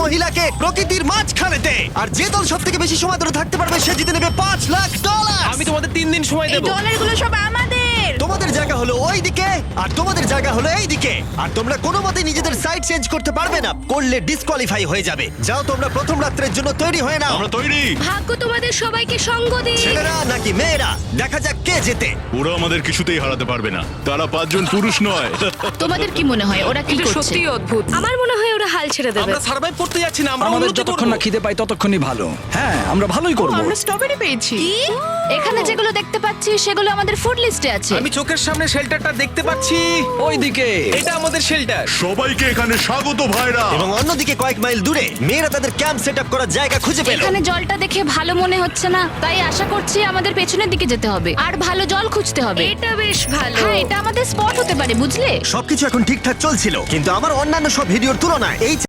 মহিলাকে প্রকৃতির মাঝখানেতে। আর যে দল সব থেকে বেশি সময় ধরে থাকতে পারবে সে জিতে নেবে $5,00,000। আমি তোমাদের 3 দিন সময় এই দেবো। ডলারগুলো সব আমাদের। তোমাদের জায়গা হলো ওই দিকে আর তোমাদের জায়গা হলো এই দিকে। আর তোমরা কোনো মতে নিজেদের সাইড চেঞ্জ করতে পারবে না, করলে ডিসকোয়ালিফাই হয়ে যাবে। যাও তোমরা প্রথম রাত্রের জন্য তৈরি হয়ে নাও। আমরা তৈরি। ভাগ্য তোমাদের সবাইকে সঙ্গ দিক। ছেলেরা নাকি মেয়েরা, দেখা যাক কে জেতে। ওরা আমাদের কিছুতেই হারাতে পারবে না, তারা 5 জন পুরুষ নয়। তোমাদের কি মনে হয় ওরা কি করছে? সত্যি অদ্ভুত। আমার মনে হয় ওরা হাল ছেড়ে দেবে। আমরা সার্ভাইভ করতে যাচ্ছি না, আমরা আমাদের উন্নতি যতক্ষণ করব। না খিদে পাই ততক্ষণই ভালো। হ্যাঁ, আমরা ভালোই করব। আমরা স্ট্রবেরি পেয়েছি। এখানে যেগুলো দেখতে পাচ্ছি সেগুলো আমাদের ফুড লিস্টে আছে। আমি চোখের সামনে শেল্টারটা দেখতে পাচ্ছি। ওইদিকে এটা আমাদের শেল্টার। সবাইকে এখানে স্বাগত ভাইরা। এবং অন্যদিকে কয়েক মাইল দূরে মেয়েরা তাদের ক্যাম্প সেট আপ করার জায়গা খুঁজে পেল। এখানে জলটা দেখে ভালো মনে হচ্ছে না, তাই আশা করছি আমাদের পেছনের দিকে যেতে হবে আর ভালো জল খুঁজতে হবে। এটা বেশ ভালো। হ্যাঁ, এটা আমাদের স্পট হতে পারে, বুঝলে? সবকিছু এখন ঠিকঠাক চলছিল, কিন্তু আমার অন্যান্য সব ভিডিওর তুলনায় এই